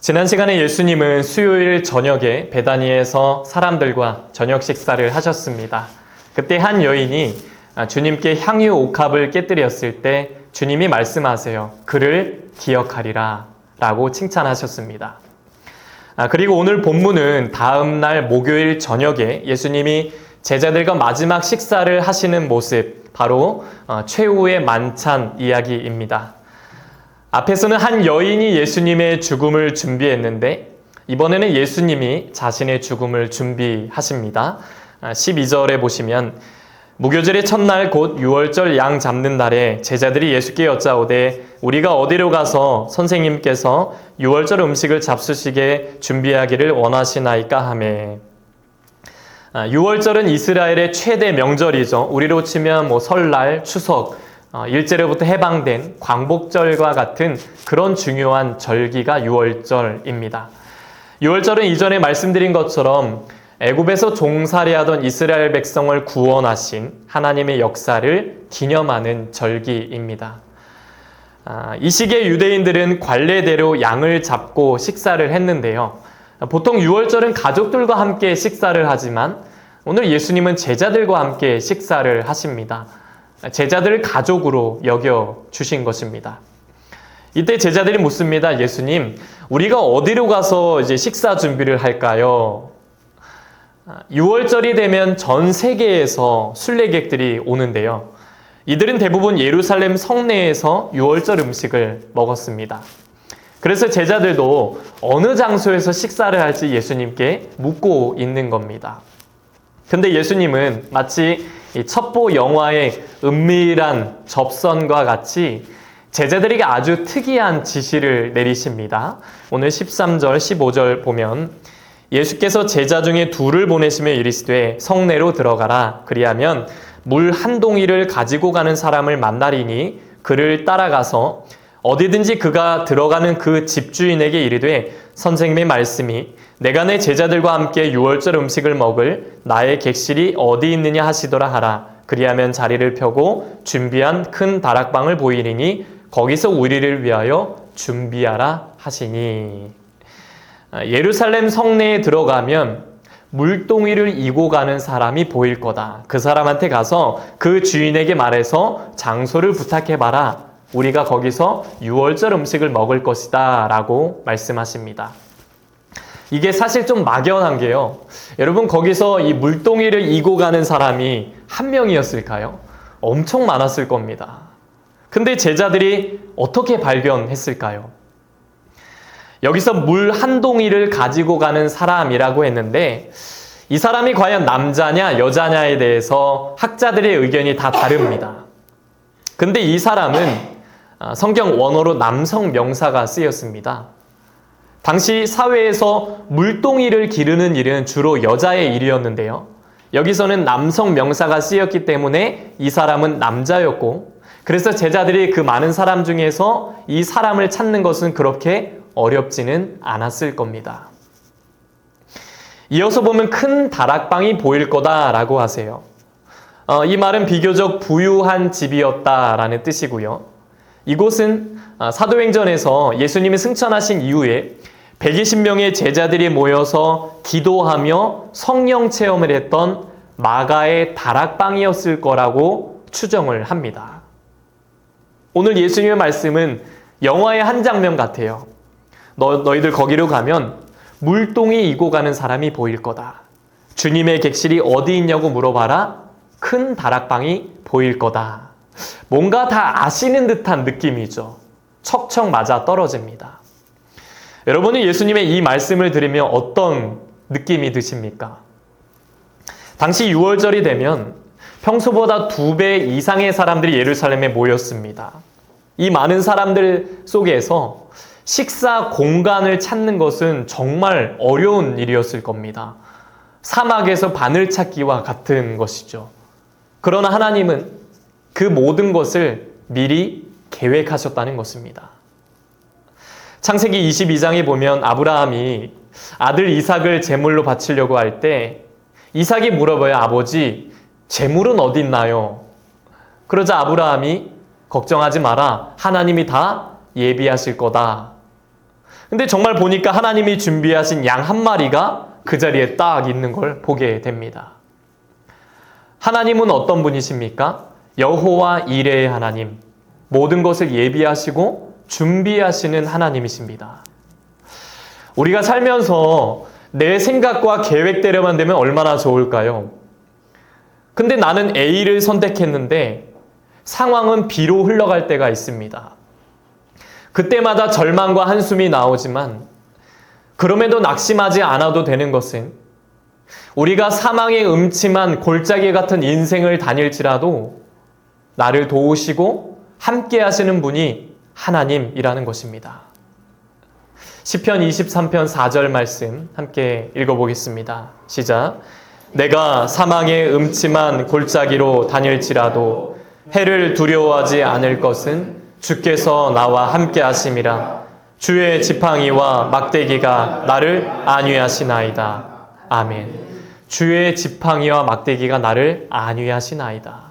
지난 시간에 예수님은 수요일 저녁에 베다니에서 사람들과 저녁 식사를 하셨습니다. 그때 한 여인이 주님께 향유 옥합을 깨뜨렸을 때 주님이 말씀하세요. 그를 기억하리라 라고 칭찬하셨습니다. 그리고 오늘 본문은 다음 날 목요일 저녁에 예수님이 제자들과 마지막 식사를 하시는 모습, 바로 최후의 만찬 이야기입니다. 앞에서는 한 여인이 예수님의 죽음을 준비했는데 이번에는 예수님이 자신의 죽음을 준비하십니다. 12절에 보시면 무교절의 첫날 곧 유월절 양 잡는 날에 제자들이 예수께 여짜오되 우리가 어디로 가서 선생님께서 유월절 음식을 잡수시게 준비하기를 원하시나이까 하매. 유월절은 이스라엘의 최대 명절이죠. 우리로 치면 설날, 추석, 일제로부터 해방된 광복절과 같은 그런 중요한 절기가 유월절입니다. 유월절은 이전에 말씀드린 것처럼 애굽에서 종살이하던 이스라엘 백성을 구원하신 하나님의 역사를 기념하는 절기입니다. 이 시기에 유대인들은 관례대로 양을 잡고 식사를 했는데요. 보통 유월절은 가족들과 함께 식사를 하지만 오늘 예수님은 제자들과 함께 식사를 하십니다. 제자들을 가족으로 여겨주신 것입니다. 이때 제자들이 묻습니다. 예수님, 우리가 어디로 가서 이제 식사 준비를 할까요? 6월절이 되면 전 세계에서 순례객들이 오는데요. 이들은 대부분 예루살렘 성내에서 6월절 음식을 먹었습니다. 그래서 제자들도 어느 장소에서 식사를 할지 예수님께 묻고 있는 겁니다. 근데 예수님은 마치 이 첩보 영화의 은밀한 접선과 같이 제자들에게 아주 특이한 지시를 내리십니다. 오늘 13절, 15절 보면 예수께서 제자 중에 둘을 보내시며 이르시되 성내로 들어가라. 그리하면 물 한 동이를 가지고 가는 사람을 만나리니 그를 따라가서 어디든지 그가 들어가는 그 집주인에게 이르되 선생님의 말씀이 내가 내 제자들과 함께 유월절 음식을 먹을 나의 객실이 어디 있느냐 하시더라 하라. 그리하면 자리를 펴고 준비한 큰 다락방을 보이리니 거기서 우리를 위하여 준비하라 하시니. 예루살렘 성내에 들어가면 물동이를 이고 가는 사람이 보일 거다. 그 사람한테 가서 그 주인에게 말해서 장소를 부탁해봐라. 우리가 거기서 유월절 음식을 먹을 것이다 라고 말씀하십니다. 이게 사실 좀 막연한 게요. 여러분, 거기서 이 물동이를 이고 가는 사람이 한 명이었을까요? 엄청 많았을 겁니다. 근데 제자들이 어떻게 발견했을까요? 여기서 물 한 동이를 가지고 가는 사람이라고 했는데 이 사람이 과연 남자냐 여자냐에 대해서 학자들의 의견이 다 다릅니다. 근데 이 사람은 성경 원어로 남성 명사가 쓰였습니다. 당시 사회에서 물동이를 기르는 일은 주로 여자의 일이었는데요. 여기서는 남성 명사가 쓰였기 때문에 이 사람은 남자였고, 그래서 제자들이 그 많은 사람 중에서 이 사람을 찾는 것은 그렇게 어렵지는 않았을 겁니다. 이어서 보면 큰 다락방이 보일 거다라고 하세요. 이 말은 비교적 부유한 집이었다라는 뜻이고요. 이곳은 사도행전에서 예수님이 승천하신 이후에 120명의 제자들이 모여서 기도하며 성령 체험을 했던 마가의 다락방이었을 거라고 추정을 합니다. 오늘 예수님의 말씀은 영화의 한 장면 같아요. 너희들 거기로 가면 물동이 이고 가는 사람이 보일 거다. 주님의 객실이 어디 있냐고 물어봐라. 큰 다락방이 보일 거다. 뭔가 다 아시는 듯한 느낌이죠. 척척 맞아 떨어집니다. 여러분은 예수님의 이 말씀을 들으면 어떤 느낌이 드십니까? 당시 6월절이 되면 평소보다 2배 이상의 사람들이 예루살렘에 모였습니다. 이 많은 사람들 속에서 식사 공간을 찾는 것은 정말 어려운 일이었을 겁니다. 사막에서 바늘 찾기와 같은 것이죠. 그러나 하나님은 그 모든 것을 미리 계획하셨다는 것입니다. 창세기 22장에 보면 아브라함이 아들 이삭을 제물로 바치려고 할 때 이삭이 물어봐요. 아버지, 제물은 어디 있나요? 그러자 아브라함이 걱정하지 마라. 하나님이 다 예비하실 거다. 근데 정말 보니까 하나님이 준비하신 양 한 마리가 그 자리에 딱 있는 걸 보게 됩니다. 하나님은 어떤 분이십니까? 여호와 이레의 하나님, 모든 것을 예비하시고 준비하시는 하나님이십니다. 우리가 살면서 내 생각과 계획대로만 되면 얼마나 좋을까요? 근데 나는 A를 선택했는데 상황은 B로 흘러갈 때가 있습니다. 그때마다 절망과 한숨이 나오지만 그럼에도 낙심하지 않아도 되는 것은 우리가 사망의 음침한 골짜기 같은 인생을 다닐지라도 나를 도우시고 함께 하시는 분이 하나님이라는 것입니다. 시편 23편 4절 말씀 함께 읽어보겠습니다. 시작. 내가 사망의 음침한 골짜기로 다닐지라도 해를 두려워하지 않을 것은 주께서 나와 함께 하심이라. 주의 지팡이와 막대기가 나를 안위하시나이다. 아멘. 주의 지팡이와 막대기가 나를 안위하시나이다.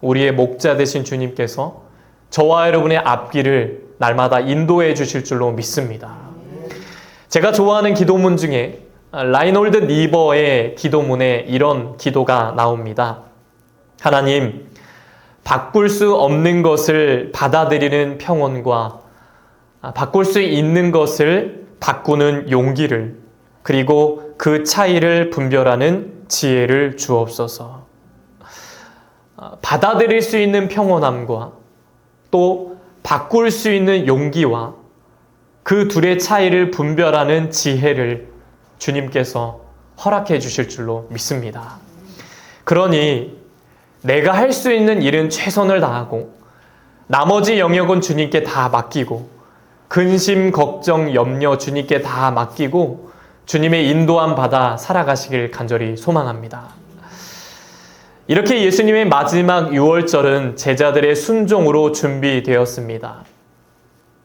우리의 목자 되신 주님께서 저와 여러분의 앞길을 날마다 인도해 주실 줄로 믿습니다. 제가 좋아하는 기도문 중에 라이놀드 니버의 기도문에 이런 기도가 나옵니다. 하나님, 바꿀 수 없는 것을 받아들이는 평온과 바꿀 수 있는 것을 바꾸는 용기를, 그리고 그 차이를 분별하는 지혜를 주옵소서. 받아들일 수 있는 평온함과 또 바꿀 수 있는 용기와 그 둘의 차이를 분별하는 지혜를 주님께서 허락해 주실 줄로 믿습니다. 그러니 내가 할 수 있는 일은 최선을 다하고 나머지 영역은 주님께 다 맡기고 근심, 걱정, 염려 주님께 다 맡기고 주님의 인도함 받아 살아가시길 간절히 소망합니다. 이렇게 예수님의 마지막 유월절은 제자들의 순종으로 준비되었습니다.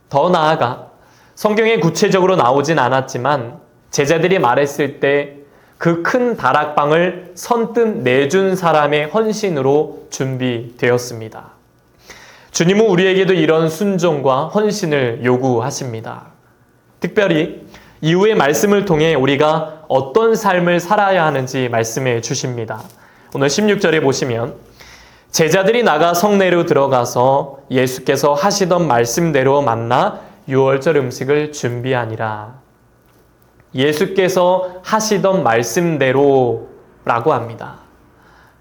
더 나아가 성경에 구체적으로 나오진 않았지만 제자들이 말했을 때 그 큰 다락방을 선뜻 내준 사람의 헌신으로 준비되었습니다. 주님은 우리에게도 이런 순종과 헌신을 요구하십니다. 특별히 이후의 말씀을 통해 우리가 어떤 삶을 살아야 하는지 말씀해 주십니다. 오늘 16절에 보시면 제자들이 나가 성내로 들어가서 예수께서 하시던 말씀대로 만나 유월절 음식을 준비하니라. 예수께서 하시던 말씀대로라고 합니다.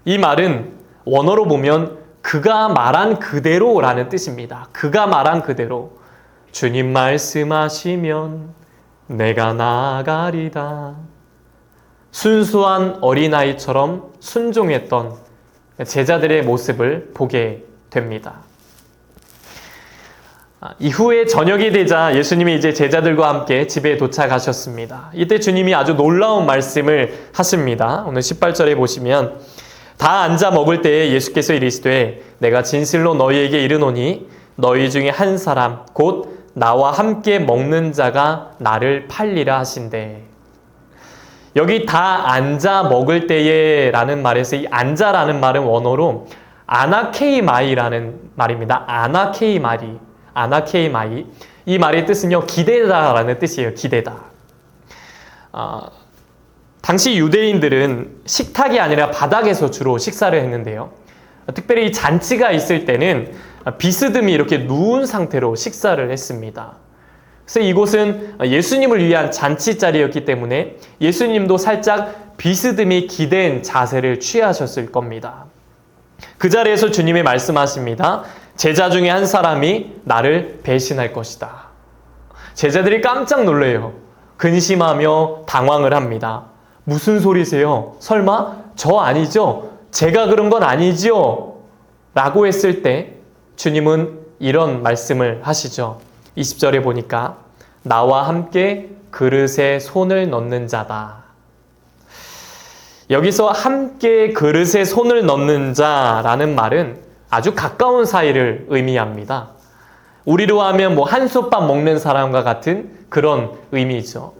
이 말은 원어로 보면 그가 말한 그대로라는 뜻입니다. 그가 말한 그대로. 주님 말씀하시면 내가 나아가리다. 순수한 어린아이처럼 순종했던 제자들의 모습을 보게 됩니다. 이후에 저녁이 되자 예수님이 이제 제자들과 함께 집에 도착하셨습니다. 이때 주님이 아주 놀라운 말씀을 하십니다. 오늘 18절에 보시면 다 앉아 먹을 때에 예수께서 이르시되 내가 진실로 너희에게 이르노니 너희 중에 한 사람 곧 나와 함께 먹는 자가 나를 팔리라 하신대. 여기 다 앉아 먹을 때에 라는 말에서 이 앉아라는 말은 원어로 아나케이마이라는 말입니다. 아나케이마이. 이 말의 뜻은요, 기대다라는 뜻이에요. 기대다. 당시 유대인들은 식탁이 아니라 바닥에서 주로 식사를 했는데요. 특별히 이 잔치가 있을 때는 비스듬히 이렇게 누운 상태로 식사를 했습니다. 그래서 이곳은 예수님을 위한 잔치 자리였기 때문에 예수님도 살짝 비스듬히 기댄 자세를 취하셨을 겁니다. 그 자리에서 주님이 말씀하십니다. 제자 중에 한 사람이 나를 배신할 것이다. 제자들이 깜짝 놀래요. 근심하며 당황을 합니다. 무슨 소리세요? 설마 저 아니죠? 제가 그런 건 아니죠? 라고 했을 때 주님은 이런 말씀을 하시죠. 20절에 보니까 나와 함께 그릇에 손을 넣는 자다. 여기서 함께 그릇에 손을 넣는 자라는 말은 아주 가까운 사이를 의미합니다. 우리로 하면 한솥밥 먹는 사람과 같은 그런 의미죠.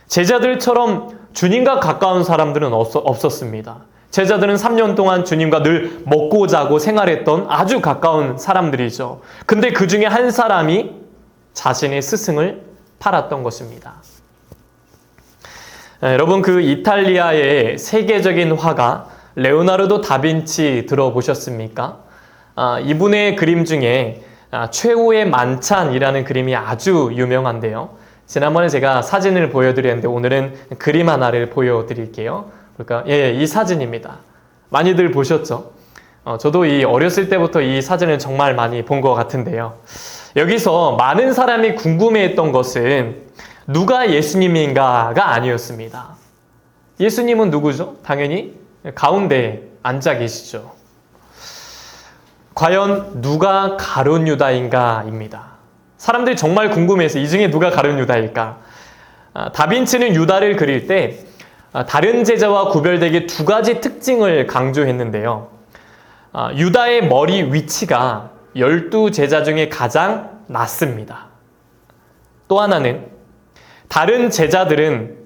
제자들처럼 주님과 가까운 사람들은 없었습니다. 제자들은 3년 동안 주님과 늘 먹고 자고 생활했던 아주 가까운 사람들이죠. 근데 그 중에 한 사람이 자신의 스승을 팔았던 것입니다. 여러분, 그 이탈리아의 세계적인 화가 레오나르도 다빈치 들어보셨습니까? 이분의 그림 중에 최후의 만찬이라는 그림이 아주 유명한데요. 지난번에 제가 사진을 보여드렸는데 오늘은 그림 하나를 보여드릴게요. 그러니까 이 사진입니다. 많이들 보셨죠? 저도 이 어렸을 때부터 이 사진을 정말 많이 본 것 같은데요. 여기서 많은 사람이 궁금해했던 것은 누가 예수님인가가 아니었습니다. 예수님은 누구죠? 당연히 가운데 앉아 계시죠. 과연 누가 가룟 유다인가입니다. 사람들이 정말 궁금해서 이 중에 누가 가룟 유다일까? 다빈치는 유다를 그릴 때 다른 제자와 구별되게 두 가지 특징을 강조했는데요. 유다의 머리 위치가 12제자 중에 가장 낮습니다. 또 하나는 다른 제자들은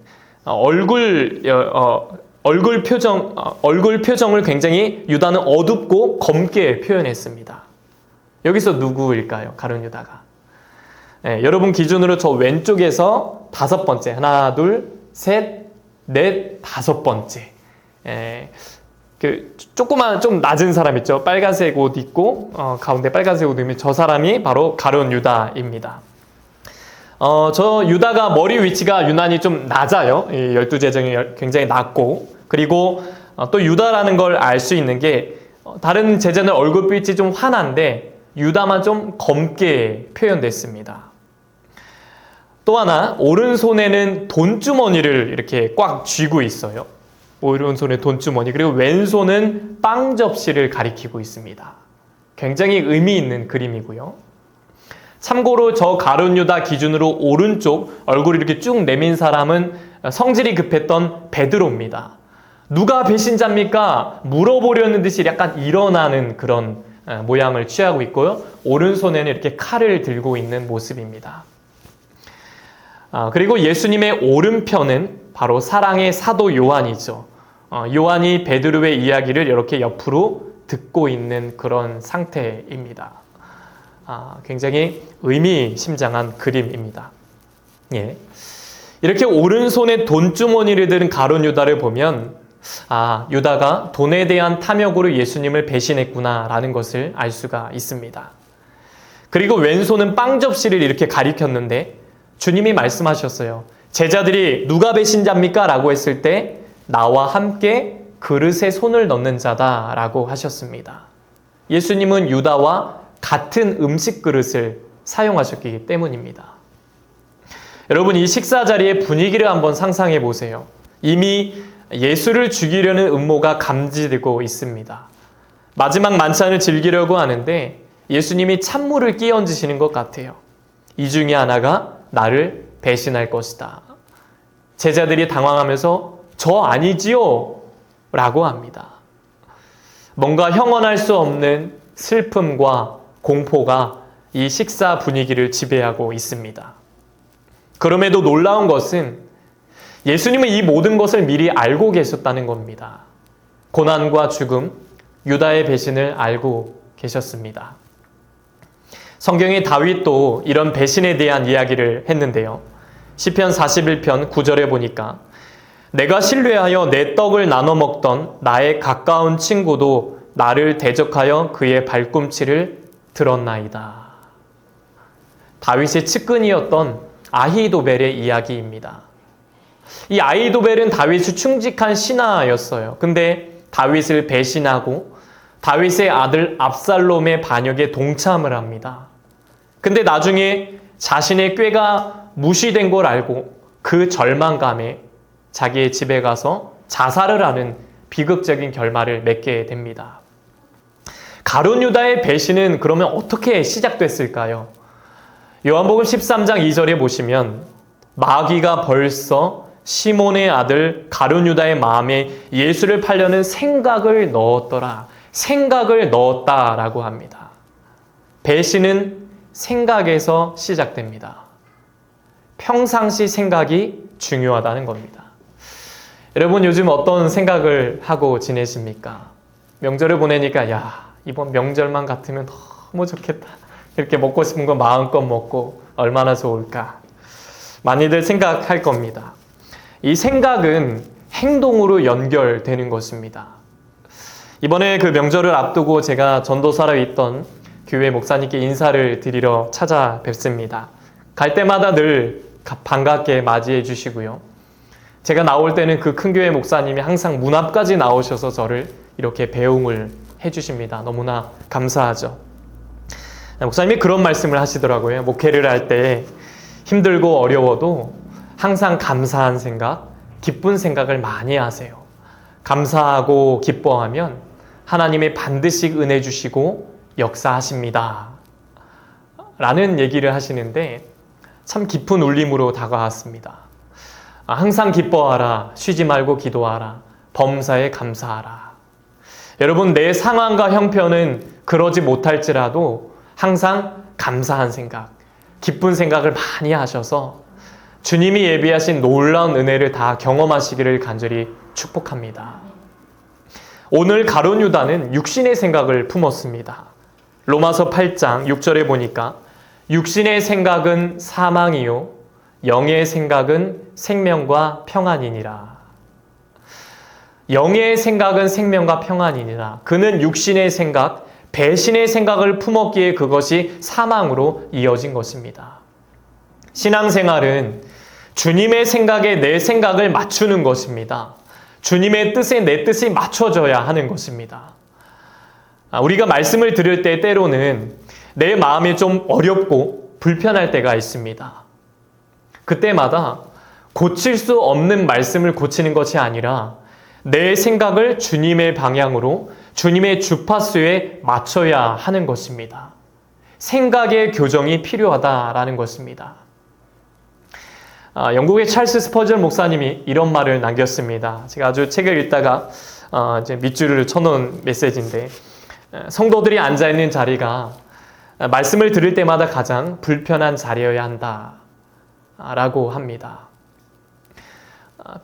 얼굴 표정을 굉장히 유다는 어둡고 검게 표현했습니다. 여기서 누구일까요? 가룟 유다가. 여러분 기준으로 저 왼쪽에서 5번째, 하나, 둘, 셋, 넷, 5번째. 조그만 좀 낮은 사람 있죠. 빨간색 옷 입고 가운데 빨간색 옷 입는 저 사람이 바로 가룟 유다입니다. 저 유다가 머리 위치가 유난히 좀 낮아요. 12제자 중에 굉장히 낮고, 그리고 또 유다라는 걸 알 수 있는 게 다른 제자는 얼굴빛이 좀 환한데 유다만 좀 검게 표현됐습니다. 또 하나, 오른손에는 돈주머니를 이렇게 꽉 쥐고 있어요. 오른손에 돈주머니, 그리고 왼손은 빵 접시를 가리키고 있습니다. 굉장히 의미 있는 그림이고요. 참고로 저 가룟 유다 기준으로 오른쪽 얼굴이 이렇게 쭉 내민 사람은 성질이 급했던 베드로입니다. 누가 배신자입니까? 물어보려는 듯이 약간 일어나는 그런 모양을 취하고 있고요. 오른손에는 이렇게 칼을 들고 있는 모습입니다. 그리고 예수님의 오른편은 바로 사랑의 사도 요한이죠. 요한이 베드로의 이야기를 이렇게 옆으로 듣고 있는 그런 상태입니다. 굉장히 의미심장한 그림입니다. 예. 이렇게 오른손에 돈주머니를 든 가룟 유다를 보면 유다가 돈에 대한 탐욕으로 예수님을 배신했구나라는 것을 알 수가 있습니다. 그리고 왼손은 빵 접시를 이렇게 가리켰는데 주님이 말씀하셨어요. 제자들이 누가 배신자입니까? 라고 했을 때 나와 함께 그릇에 손을 넣는 자다 라고 하셨습니다. 예수님은 유다와 같은 음식 그릇을 사용하셨기 때문입니다. 여러분, 이 식사 자리의 분위기를 한번 상상해 보세요. 이미 예수를 죽이려는 음모가 감지되고 있습니다. 마지막 만찬을 즐기려고 하는데 예수님이 찬물을 끼얹으시는 것 같아요. 이 중에 하나가 나를 배신할 것이다. 제자들이 당황하면서 저 아니지요? 라고 합니다. 뭔가 형언할 수 없는 슬픔과 공포가 이 식사 분위기를 지배하고 있습니다. 그럼에도 놀라운 것은 예수님은 이 모든 것을 미리 알고 계셨다는 겁니다. 고난과 죽음, 유다의 배신을 알고 계셨습니다. 성경의 다윗도 이런 배신에 대한 이야기를 했는데요. 시편 41편 9절에 보니까 내가 신뢰하여 내 떡을 나눠 먹던 나의 가까운 친구도 나를 대적하여 그의 발꿈치를 들었나이다. 다윗의 측근이었던 아히도벨의 이야기입니다. 이 아히도벨은 다윗의 충직한 신하였어요. 근데 다윗을 배신하고 다윗의 아들 압살롬의 반역에 동참을 합니다. 근데 나중에 자신의 꾀가 무시된 걸 알고 그 절망감에 자기의 집에 가서 자살을 하는 비극적인 결말을 맺게 됩니다. 가룟 유다의 배신은 그러면 어떻게 시작됐을까요? 요한복음 13장 2절에 보시면 마귀가 벌써 시몬의 아들 가룟 유다의 마음에 예수를 팔려는 생각을 넣었더라. 생각을 넣었다라고 합니다. 배신은 생각에서 시작됩니다. 평상시 생각이 중요하다는 겁니다. 여러분 요즘 어떤 생각을 하고 지내십니까? 명절을 보내니까 이번 명절만 같으면 너무 좋겠다. 이렇게 먹고 싶은 거 마음껏 먹고 얼마나 좋을까. 많이들 생각할 겁니다. 이 생각은 행동으로 연결되는 것입니다. 이번에 그 명절을 앞두고 제가 전도사로 있던 교회 목사님께 인사를 드리러 찾아뵙습니다. 갈 때마다 늘 반갑게 맞이해 주시고요. 제가 나올 때는 그 큰 교회 목사님이 항상 문 앞까지 나오셔서 저를 이렇게 배웅을 해 주십니다. 너무나 감사하죠. 목사님이 그런 말씀을 하시더라고요. 목회를 할 때 힘들고 어려워도 항상 감사한 생각, 기쁜 생각을 많이 하세요. 감사하고 기뻐하면 하나님이 반드시 은혜 주시고 역사하십니다. 라는 얘기를 하시는데 참 깊은 울림으로 다가왔습니다. 항상 기뻐하라, 쉬지 말고 기도하라, 범사에 감사하라. 여러분, 내 상황과 형편은 그러지 못할지라도 항상 감사한 생각, 기쁜 생각을 많이 하셔서 주님이 예비하신 놀라운 은혜를 다 경험하시기를 간절히 축복합니다. 오늘 가룟 유다는 육신의 생각을 품었습니다. 로마서 8장 6절에 보니까 육신의 생각은 사망이요 영의 생각은 생명과 평안이니라. 영의 생각은 생명과 평안이니라. 그는 육신의 생각, 배신의 생각을 품었기에 그것이 사망으로 이어진 것입니다. 신앙생활은 주님의 생각에 내 생각을 맞추는 것입니다. 주님의 뜻에 내 뜻이 맞춰져야 하는 것입니다. 우리가 말씀을 들을 때 때로는 내 마음이 좀 어렵고 불편할 때가 있습니다. 그때마다 고칠 수 없는 말씀을 고치는 것이 아니라 내 생각을 주님의 방향으로, 주님의 주파수에 맞춰야 하는 것입니다. 생각의 교정이 필요하다라는 것입니다. 영국의 찰스 스퍼전 목사님이 이런 말을 남겼습니다. 제가 아주 책을 읽다가 이제 밑줄을 쳐놓은 메시지인데, 성도들이 앉아있는 자리가 말씀을 들을 때마다 가장 불편한 자리여야 한다라고 합니다.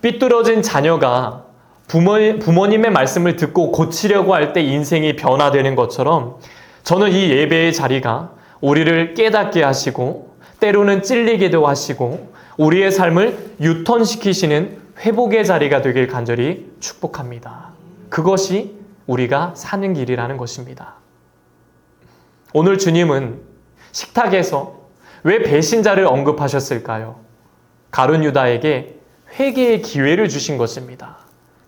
삐뚤어진 자녀가 부모님의 말씀을 듣고 고치려고 할 때 인생이 변화되는 것처럼 저는 이 예배의 자리가 우리를 깨닫게 하시고 때로는 찔리게도 하시고 우리의 삶을 유턴시키시는 회복의 자리가 되길 간절히 축복합니다. 그것이 우리가 사는 길이라는 것입니다. 오늘 주님은 식탁에서 왜 배신자를 언급하셨을까요? 가룟 유다에게 회개의 기회를 주신 것입니다.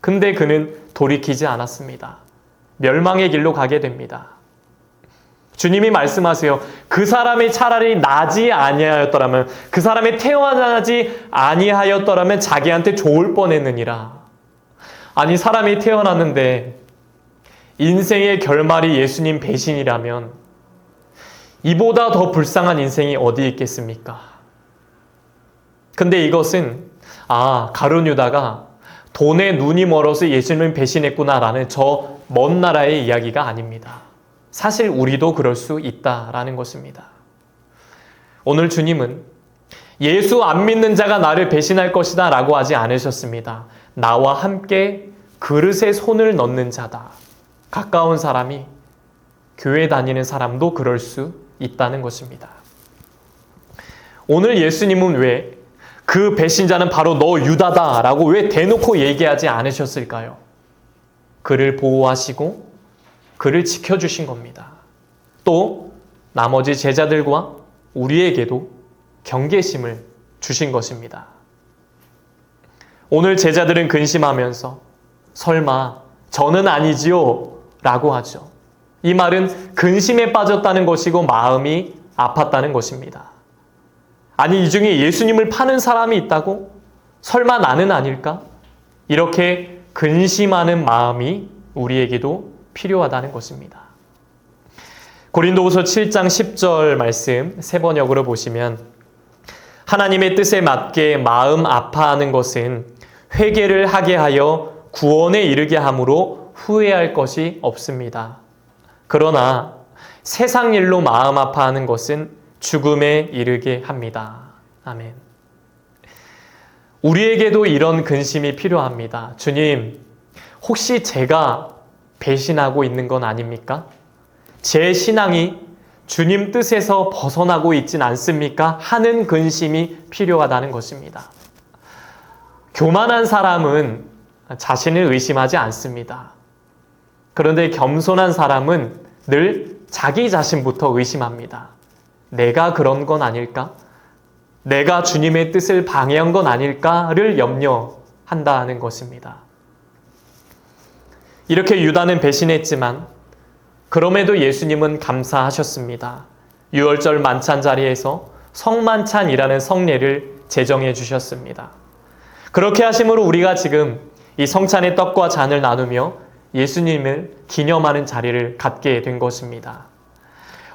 근데 그는 돌이키지 않았습니다. 멸망의 길로 가게 됩니다. 주님이 말씀하세요. 그 사람이 차라리 나지 아니하였더라면, 그 사람이 태어나지 아니하였더라면 자기한테 좋을 뻔했느니라. 아니, 사람이 태어났는데 인생의 결말이 예수님 배신이라면 이보다 더 불쌍한 인생이 어디 있겠습니까? 근데 이것은 가룟 유다가 돈에 눈이 멀어서 예수님을 배신했구나라는 저 먼 나라의 이야기가 아닙니다. 사실 우리도 그럴 수 있다라는 것입니다. 오늘 주님은 예수 안 믿는 자가 나를 배신할 것이다 라고 하지 않으셨습니다. 나와 함께 그릇에 손을 넣는 자다. 가까운 사람이, 교회 다니는 사람도 그럴 수 있다는 것입니다. 오늘 예수님은 왜 그 배신자는 바로 너 유다다 라고 왜 대놓고 얘기하지 않으셨을까요? 그를 보호하시고 그를 지켜주신 겁니다. 또 나머지 제자들과 우리에게도 경계심을 주신 것입니다. 오늘 제자들은 근심하면서 설마 저는 아니지요? 라고 하죠. 이 말은 근심에 빠졌다는 것이고 마음이 아팠다는 것입니다. 아니, 이 중에 예수님을 파는 사람이 있다고? 설마 나는 아닐까? 이렇게 근심하는 마음이 우리에게도 필요하다는 것입니다. 고린도후서 7장 10절 말씀 세 번역으로 보시면 하나님의 뜻에 맞게 마음 아파하는 것은 회개를 하게 하여 구원에 이르게 함으로 후회할 것이 없습니다. 그러나 세상 일로 마음 아파하는 것은 죽음에 이르게 합니다. 아멘. 우리에게도 이런 근심이 필요합니다. 주님, 혹시 제가 배신하고 있는 건 아닙니까? 제 신앙이 주님 뜻에서 벗어나고 있진 않습니까? 하는 근심이 필요하다는 것입니다. 교만한 사람은 자신을 의심하지 않습니다. 그런데 겸손한 사람은 늘 자기 자신부터 의심합니다. 내가 그런 건 아닐까? 내가 주님의 뜻을 방해한 건 아닐까를 염려한다는 것입니다. 이렇게 유다는 배신했지만 그럼에도 예수님은 감사하셨습니다. 유월절 만찬 자리에서 성만찬이라는 성례를 제정해 주셨습니다. 그렇게 하심으로 우리가 지금 이 성찬의 떡과 잔을 나누며 예수님을 기념하는 자리를 갖게 된 것입니다.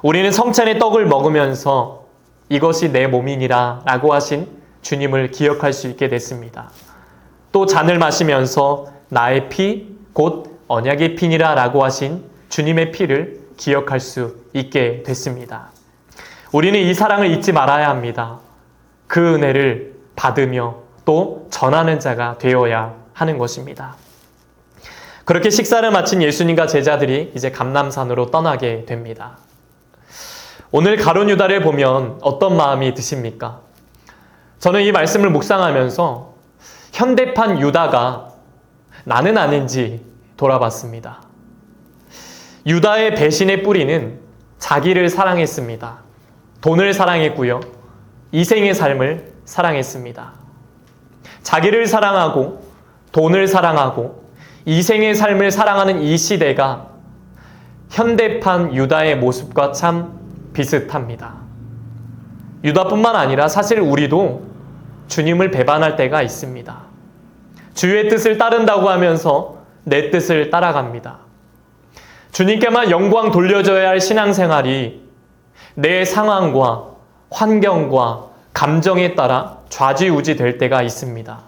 우리는 성찬의 떡을 먹으면서 이것이 내 몸이니라 라고 하신 주님을 기억할 수 있게 됐습니다. 또 잔을 마시면서 나의 피, 곧 언약의 피니라 라고 하신 주님의 피를 기억할 수 있게 됐습니다. 우리는 이 사랑을 잊지 말아야 합니다. 그 은혜를 받으며 또 전하는 자가 되어야 하는 것입니다. 그렇게 식사를 마친 예수님과 제자들이 이제 감람산으로 떠나게 됩니다. 오늘 가룟 유다를 보면 어떤 마음이 드십니까? 저는 이 말씀을 묵상하면서 현대판 유다가 나는 아닌지 돌아봤습니다. 유다의 배신의 뿌리는 자기를 사랑했습니다. 돈을 사랑했고요. 이생의 삶을 사랑했습니다. 자기를 사랑하고 돈을 사랑하고 이생의 삶을 사랑하는 이 시대가 현대판 유다의 모습과 참 비슷합니다. 유다뿐만 아니라 사실 우리도 주님을 배반할 때가 있습니다. 주의 뜻을 따른다고 하면서 내 뜻을 따라갑니다. 주님께만 영광 돌려줘야 할 신앙생활이 내 상황과 환경과 감정에 따라 좌지우지 될 때가 있습니다.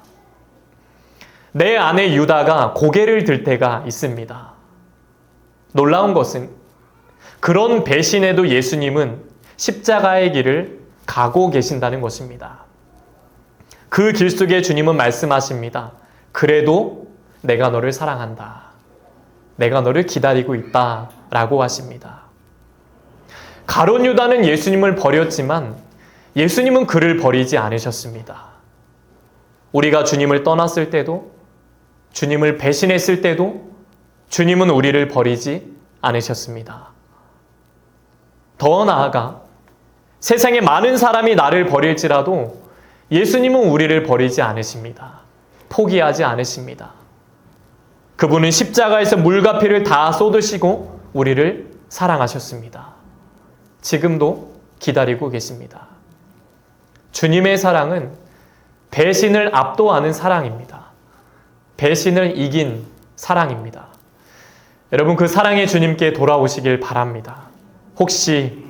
내 안에 유다가 고개를 들 때가 있습니다. 놀라운 것은 그런 배신에도 예수님은 십자가의 길을 가고 계신다는 것입니다. 그 길 속에 주님은 말씀하십니다. 그래도 내가 너를 사랑한다. 내가 너를 기다리고 있다. 라고 하십니다. 가룟 유다는 예수님을 버렸지만 예수님은 그를 버리지 않으셨습니다. 우리가 주님을 떠났을 때도 주님을 배신했을 때도 주님은 우리를 버리지 않으셨습니다. 더 나아가 세상에 많은 사람이 나를 버릴지라도 예수님은 우리를 버리지 않으십니다. 포기하지 않으십니다. 그분은 십자가에서 물과 피를 다 쏟으시고 우리를 사랑하셨습니다. 지금도 기다리고 계십니다. 주님의 사랑은 배신을 압도하는 사랑입니다. 배신을 이긴 사랑입니다. 여러분, 그 사랑의 주님께 돌아오시길 바랍니다. 혹시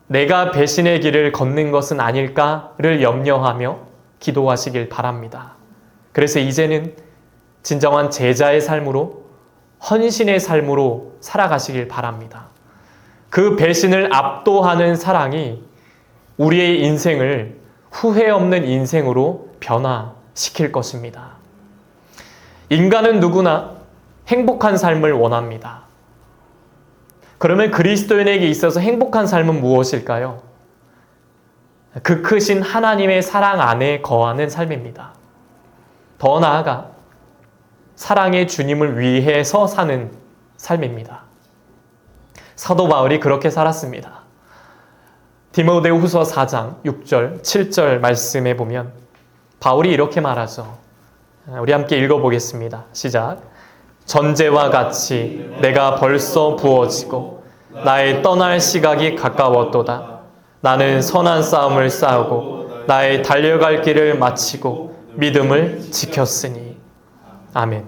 내가 배신의 길을 걷는 것은 아닐까를 염려하며 기도하시길 바랍니다. 그래서 이제는 진정한 제자의 삶으로, 헌신의 삶으로 살아가시길 바랍니다. 그 배신을 압도하는 사랑이 우리의 인생을 후회 없는 인생으로 변화시킬 것입니다. 인간은 누구나 행복한 삶을 원합니다. 그러면 그리스도인에게 있어서 행복한 삶은 무엇일까요? 그 크신 하나님의 사랑 안에 거하는 삶입니다. 더 나아가 사랑의 주님을 위해서 사는 삶입니다. 사도 바울이 그렇게 살았습니다. 디모데후서 4장 6절, 7절 말씀에 보면 바울이 이렇게 말하죠. 우리 함께 읽어보겠습니다. 시작. 전제와 같이 내가 벌써 부어지고 나의 떠날 시각이 가까웠도다. 나는 선한 싸움을 싸우고 나의 달려갈 길을 마치고 믿음을 지켰으니. 아멘.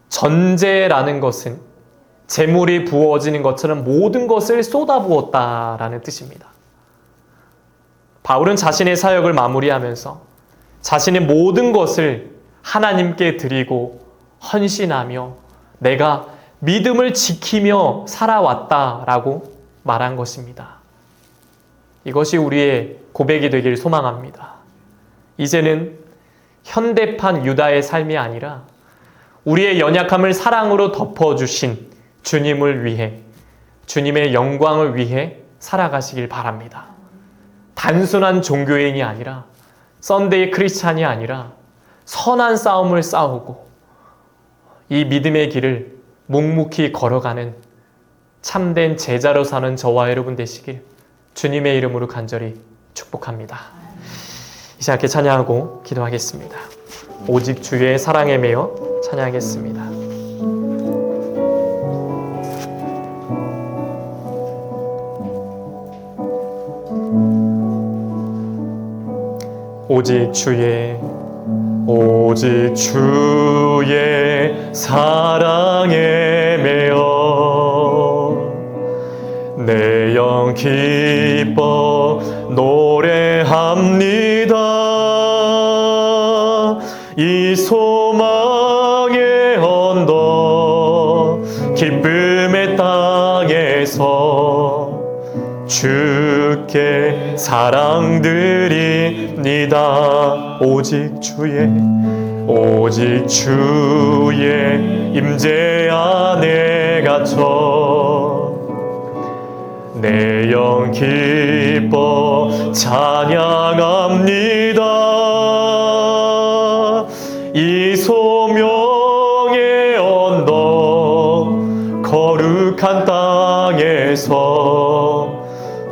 전제라는 것은 재물이 부어지는 것처럼 모든 것을 쏟아부었다라는 뜻입니다. 바울은 자신의 사역을 마무리하면서 자신의 모든 것을 하나님께 드리고 헌신하며 내가 믿음을 지키며 살아왔다라고 말한 것입니다. 이것이 우리의 고백이 되길 소망합니다. 이제는 현대판 유다의 삶이 아니라 우리의 연약함을 사랑으로 덮어주신 주님을 위해 주님의 영광을 위해 살아가시길 바랍니다. 단순한 종교인이 아니라, 썬데이 크리스찬이 아니라 선한 싸움을 싸우고 이 믿음의 길을 묵묵히 걸어가는 참된 제자로 사는 저와 여러분 되시길 주님의 이름으로 간절히 축복합니다. 이제 함께 찬양하고 기도하겠습니다. 오직 주의 사랑에 매여 찬양하겠습니다. 오직 주의 사랑에 매여 내 영 기뻐 노래합니다. 이 소망의 언덕 기쁨의 땅에서 주께 사랑드립니다. 오직 주의 임재 안에 갇혀 내 영 기뻐 찬양합니다. 이 소명의 언덕 거룩한 땅에서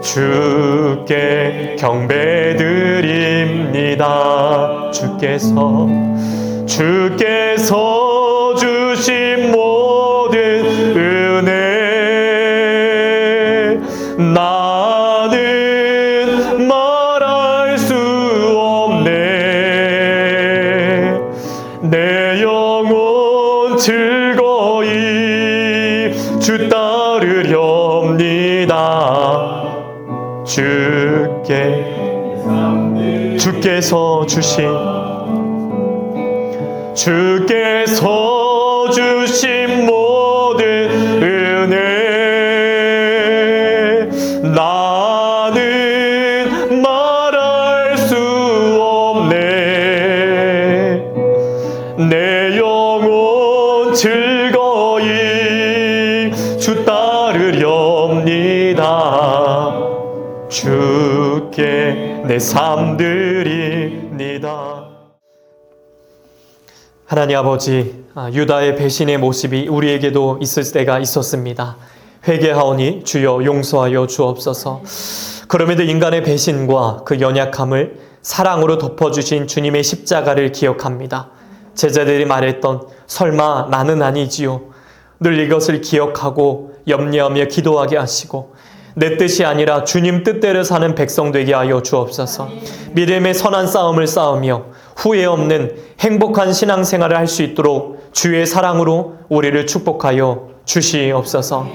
주께 경배드립니다. 주께서 주신 모든 은혜 나는 말할 수 없네. 내 영혼 즐거이 주 따르렵니다. 주께서 주신 모든 은혜 나는 말할 수 없네. 내 영혼 즐거이 주 따르렵니다. 주께 내 삶 드립니다. 하나님 아버지, 유다의 배신의 모습이 우리에게도 있을 때가 있었습니다. 회개하오니 주여 용서하여 주옵소서. 그럼에도 인간의 배신과 그 연약함을 사랑으로 덮어주신 주님의 십자가를 기억합니다. 제자들이 말했던 설마 나는 아니지요. 늘 이것을 기억하고 염려하며 기도하게 하시고 내 뜻이 아니라 주님 뜻대로 사는 백성 되게 하여 주옵소서. 믿음의 선한 싸움을 싸우며 후회 없는 행복한 신앙생활을 할 수 있도록 주의 사랑으로 우리를 축복하여 주시옵소서.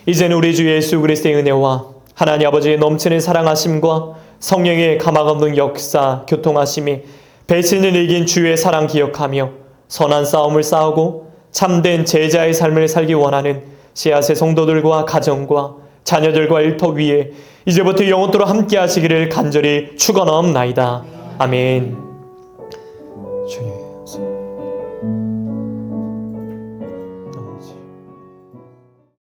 이제는 우리 주 예수 그리스도의 은혜와 하나님 아버지의 넘치는 사랑하심과 성령의 가망없는 역사 교통하심이 배신을 이긴 주의 사랑 기억하며 선한 싸움을 싸우고 참된 제자의 삶을 살기 원하는 씨앗의 성도들과 가정과 자녀들과 일터 위에 이제부터 영원토록 함께 하시기를 간절히 축원하옵나이다. 아멘.